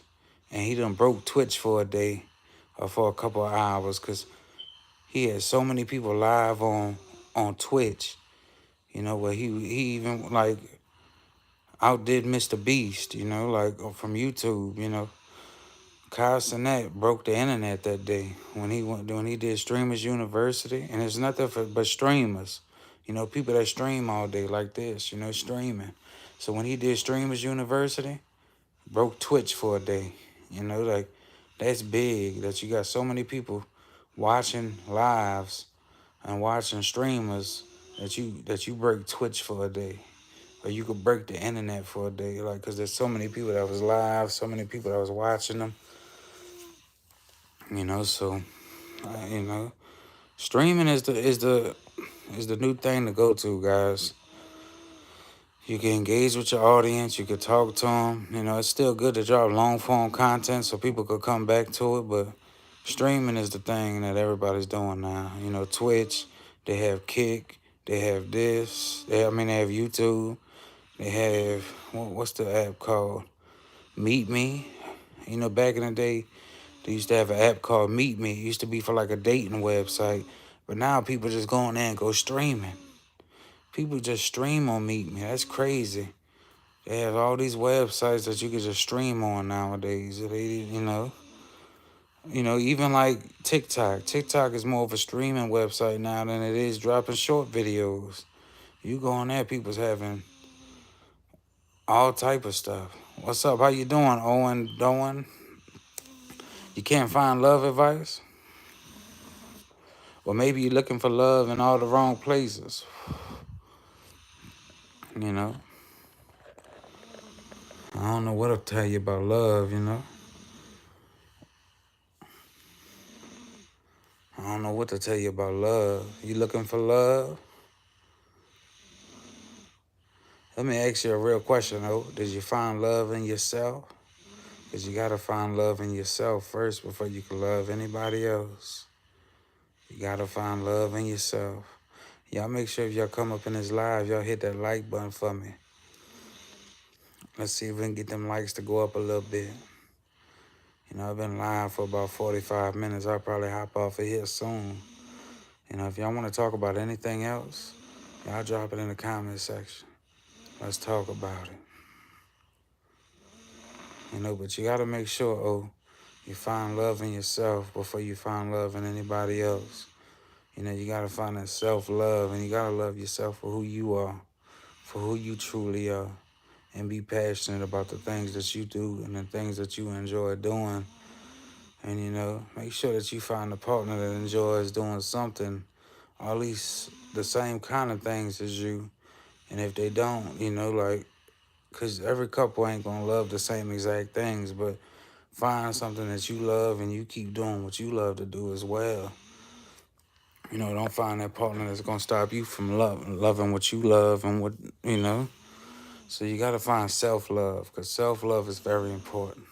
and he done broke Twitch for a day or for a couple of hours, because he had so many people live on Twitch, you know, where he even, like, outdid Mr. Beast, you know, like, from YouTube, you know. Kyle Cenat broke the internet that day when he did Streamers University, and it's nothing but streamers, you know, people that stream all day like this, you know, streaming. So when he did Streamers University, broke Twitch for a day, you know, like, that's big that you got so many people watching lives and watching streamers that you break Twitch for a day, or you could break the internet for a day, like, because there's so many people that was live, so many people that was watching them. You know, so you know, streaming is the new thing to go to, guys. You can engage with your audience, you can talk to them. You know, it's still good to drop long form content so people could come back to it, but streaming is the thing that everybody's doing now. You know, Twitch, they have Kick, they have this, they have YouTube, they have what's the app called? Meet Me. You know, back in the day, they used to have an app called Meet Me. It used to be for like a dating website. But now people just go on there and go streaming. People just stream on Meet Me. That's crazy. They have all these websites that you can just stream on nowadays. You know, even like TikTok. TikTok is more of a streaming website now than it is dropping short videos. You go on there, people's having all type of stuff. What's up? How you doing, Owen Doan? You can't find love advice? Or maybe you're looking for love in all the wrong places. You know? I don't know what to tell you about love, you know? I don't know what to tell you about love. You looking for love? Let me ask you a real question, though. Did you find love in yourself? Because you got to find love in yourself first before you can love anybody else. You got to find love in yourself. Y'all make sure if y'all come up in this live, y'all hit that like button for me. Let's see if we can get them likes to go up a little bit. You know, I've been live for about 45 minutes. I'll probably hop off of here soon. You know, if y'all want to talk about anything else, y'all drop it in the comment section. Let's talk about it. You know, but you got to make sure, you find love in yourself before you find love in anybody else. You know, you got to find that self-love, and you got to love yourself for who you are, for who you truly are, and be passionate about the things that you do and the things that you enjoy doing. And, you know, make sure that you find a partner that enjoys doing something, or at least the same kind of things as you. And if they don't, you know, like, because every couple ain't going to love the same exact things, but find something that you love and you keep doing what you love to do as well. You know, don't find that partner that's going to stop you from loving what you love and what, you know. So you got to find self-love, because self-love is very important.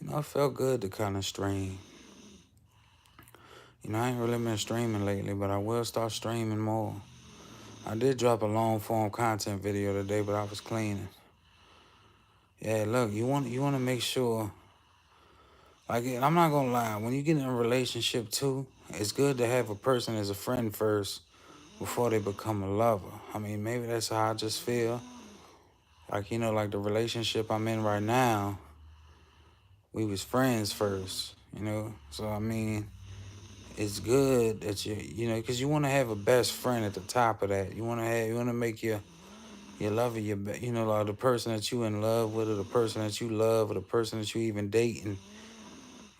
It felt good to kind of stream. I ain't really been streaming lately, but I will start streaming more. I did drop a long-form content video today, but I was cleaning. Yeah, look, you want to make sure, like, I'm not gonna lie, when you get in a relationship too, it's good to have a person as a friend first before they become a lover. I mean, maybe that's how I just feel. Like, like the relationship I'm in right now, we was friends first, So, I mean, it's good that because you want to have a best friend at the top of that. You want to make your lover, like the person that you in love with, or the person that you love, or the person that you even dating.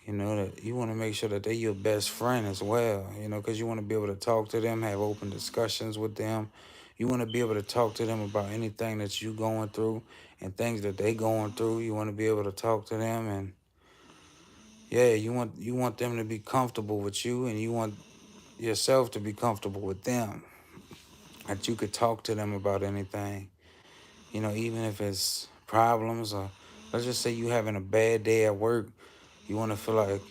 That you want to make sure that they're your best friend as well. Because you want to be able to talk to them, have open discussions with them. You want to be able to talk to them about anything that you going through and things that they going through. You want to be able to talk to them, and yeah, you want them to be comfortable with you, and you want yourself to be comfortable with them. That you could talk to them about anything. Even if it's problems, or let's just say you having a bad day at work, you want to feel like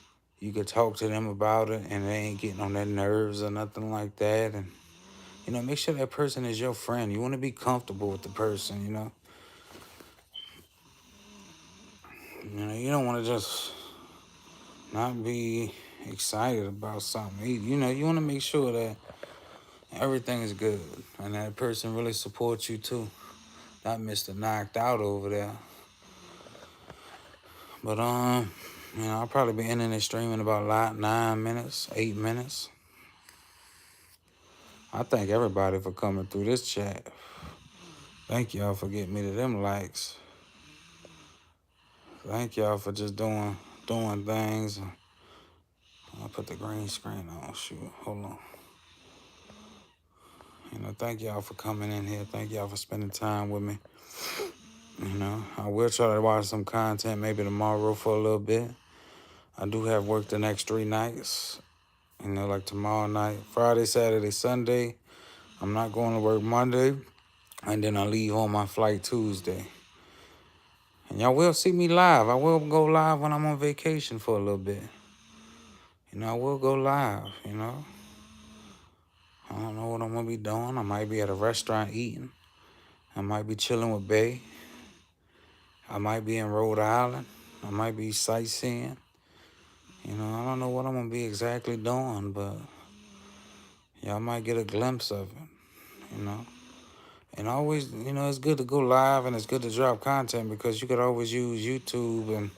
you could talk to them about it and they ain't getting on their nerves or nothing like that. And, make sure that person is your friend. You want to be comfortable with the person, You don't want to just not be excited about something. You want to make sure that everything is good and that person really supports you too. Not Mr. Knocked Out over there. But, I'll probably be ending this stream in about 9 minutes, 8 minutes. I thank everybody for coming through this chat. Thank y'all for getting me to them likes. Thank y'all for just doing things. I'll put the green screen on. Shoot, hold on. Thank y'all for coming in here. Thank y'all for spending time with me. I will try to watch some content maybe tomorrow for a little bit. I do have work the next 3 nights. Like tomorrow night, Friday, Saturday, Sunday. I'm not going to work Monday. And then I leave on my flight Tuesday. And y'all will see me live. I will go live when I'm on vacation for a little bit. I will go live, I don't know what I'm going to be doing. I might be at a restaurant eating. I might be chilling with Bay. I might be in Rhode Island. I might be sightseeing. I don't know what I'm going to be exactly doing, but y'all might get a glimpse of it, And always, it's good to go live and it's good to drop content because you could always use YouTube and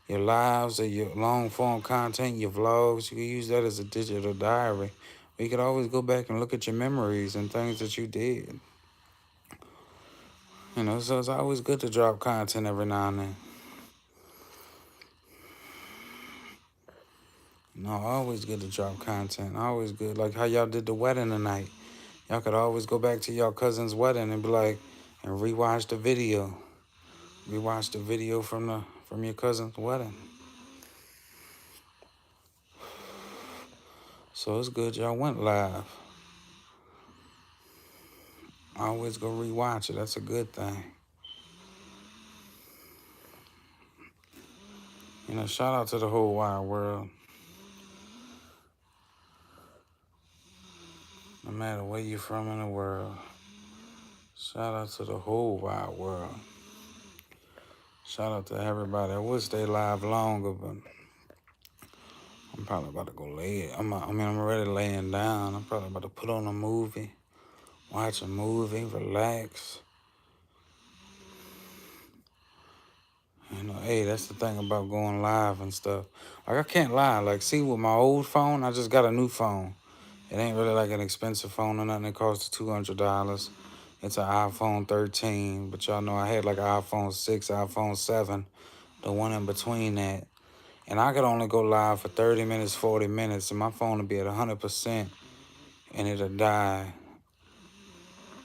your lives or your long-form content, your vlogs. You can use that as a digital diary. Or you could always go back and look at your memories and things that you did. So it's always good to drop content every now and then. Always good to drop content. Always good. Like how y'all did the wedding tonight. Y'all could always go back to y'all cousin's wedding and be like, and rewatch the video. Rewatch the video from your cousin's wedding. So it's good y'all went live. Always go rewatch it. That's a good thing. Shout out to the whole wide world. No matter where you're from in the world. Shout out to the whole wide world. Shout out to everybody. I would stay live longer, but I'm probably about to go lay it. I'm already laying down. I'm probably about to put on a movie, watch a movie, relax. Hey, that's the thing about going live and stuff. Like, I can't lie. Like, see, with my old phone, I just got a new phone. It ain't really like an expensive phone or nothing. It costs $200. It's an iPhone 13. But y'all know I had like an iPhone 6, iPhone 7, the one in between that. And I could only go live for 30 minutes, 40 minutes, and my phone would be at 100%, and it'll die.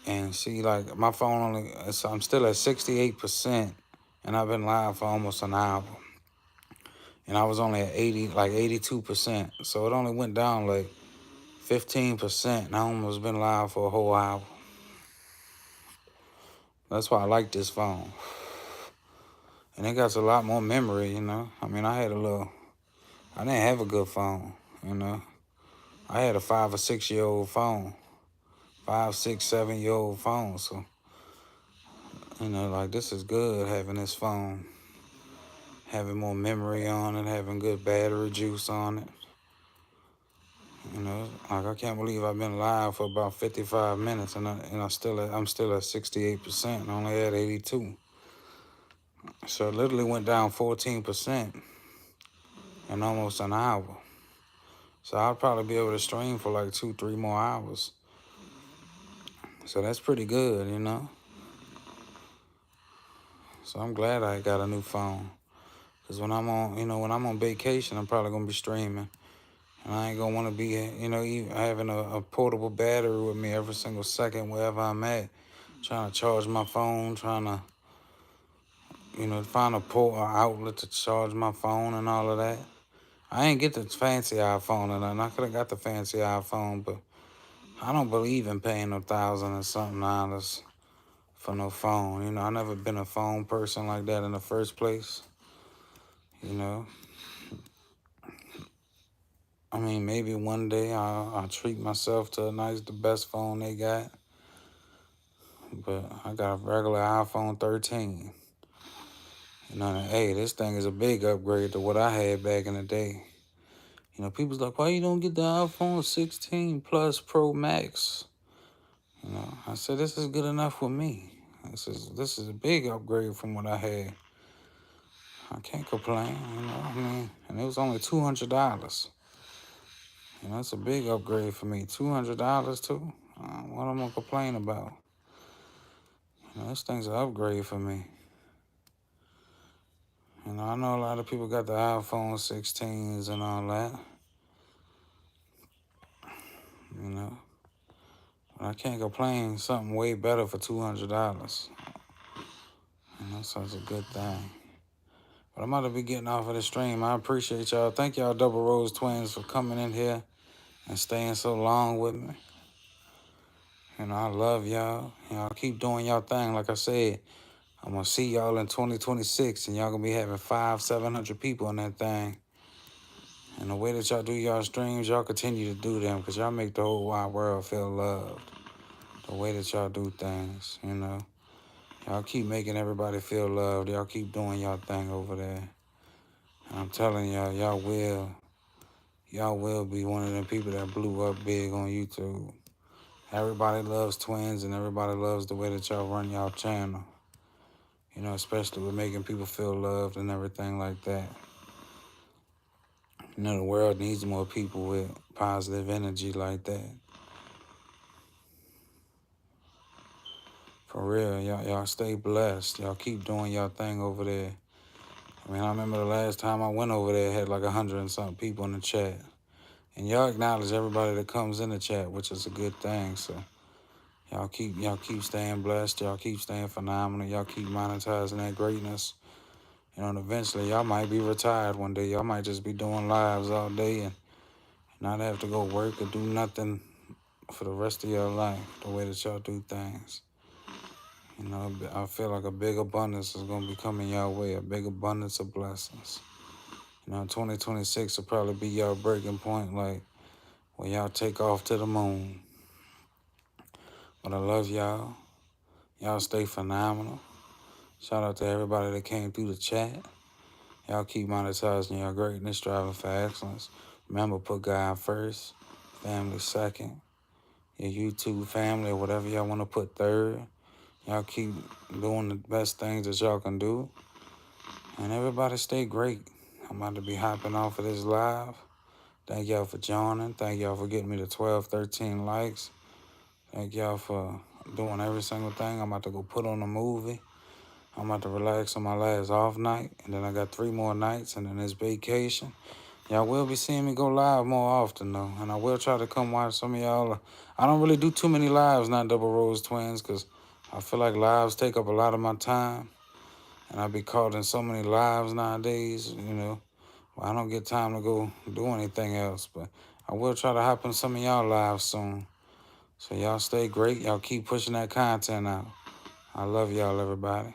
And see, like, my phone I'm still at 68%, and I've been live for almost an hour. and I was only at 82%. So it only went down like 15%, and I almost been live for a whole hour. That's why I like this phone. And it got a lot more memory, you know. I mean, I didn't have a good phone, you know. I had a 5 or 6 year old phone, 5, 6, 7 year old phone. So, you know, like this is good having this phone, having more memory on it, having good battery juice on it. You know, like I can't believe I've been live for about 55 minutes and I'm still at 68% and only at 82. So it literally went down 14% in almost an hour. So I'll probably be able to stream for like 2, 3 more hours. So that's pretty good, you know. So I'm glad I got a new phone. Cause when I'm on vacation, I'm probably gonna be streaming. And I ain't gonna wanna be, you know, even having a portable battery with me every single second wherever I'm at. Trying to charge my phone, trying to, you know, find a port or outlet to charge my phone and all of that. I ain't get the fancy iPhone or nothing. I could have got the fancy iPhone, but I don't believe in paying no $1,000 and something dollars for no phone. You know, I never been a phone person like that in the first place. You know, I mean, maybe one day I'll treat myself to the best phone they got. But I got a regular iPhone 13. You know, hey, this thing is a big upgrade to what I had back in the day. You know, people's like, why you don't get the iPhone 16 Plus Pro Max? You know, I said, this is good enough for me. This is a big upgrade from what I had. I can't complain, you know. I mean, and it was only $200. You know, it's a big upgrade for me. $200 too. What am I gonna complain about? You know, this thing's an upgrade for me. You know, I know a lot of people got the iPhone 16s and all that. You know, but I can't complain. Something way better for $200. You know, so it's a good thing. But I'm about to be getting off of the stream. I appreciate y'all. Thank y'all, Double Rose Twins, for coming in here and staying so long with me. You know, I love y'all. Y'all keep doing y'all thing. Like I said, I'm going to see y'all in 2026, and y'all going to be having 500, 700 people in that thing. And the way that y'all do y'all streams, y'all continue to do them because y'all make the whole wide world feel loved. The way that y'all do things, you know. Y'all keep making everybody feel loved. Y'all keep doing y'all thing over there. And I'm telling y'all, y'all will be one of them people that blew up big on YouTube. Everybody loves twins and everybody loves the way that y'all run y'all channel. You know, especially with making people feel loved and everything like that. You know, the world needs more people with positive energy like that. For real, y'all stay blessed. Y'all keep doing y'all thing over there. I mean, I remember the last time I went over there, it had like 100 and something people in the chat. And y'all acknowledge everybody that comes in the chat, which is a good thing. So y'all keep staying blessed. Y'all keep staying phenomenal. Y'all keep monetizing that greatness. You know, and eventually y'all might be retired one day. Y'all might just be doing lives all day and not have to go work or do nothing for the rest of your life, the way that y'all do things. You know, I feel like a big abundance is going to be coming your way, a big abundance of blessings. You know, 2026 will probably be y'all breaking point, like when y'all take off to the moon. But I love y'all. Y'all stay phenomenal. Shout out to everybody that came through the chat. Y'all keep monetizing your greatness, striving for excellence. Remember, put God first, family second, your YouTube family, or whatever y'all want to put third. Y'all keep doing the best things that y'all can do. And everybody stay great. I'm about to be hopping off of this live. Thank y'all for joining. Thank y'all for getting me to 12, 13 likes. Thank y'all for doing every single thing. I'm about to go put on a movie. I'm about to relax on my last off night. And then I got 3 more nights and then it's vacation. Y'all will be seeing me go live more often, though. And I will try to come watch some of y'all. I don't really do too many lives, not Double Rose Twins, because I feel like lives take up a lot of my time. And I be caught in so many lives nowadays, you know. Well, I don't get time to go do anything else, but I will try to hop in some of y'all lives soon. So y'all stay great. Y'all keep pushing that content out. I love y'all, everybody.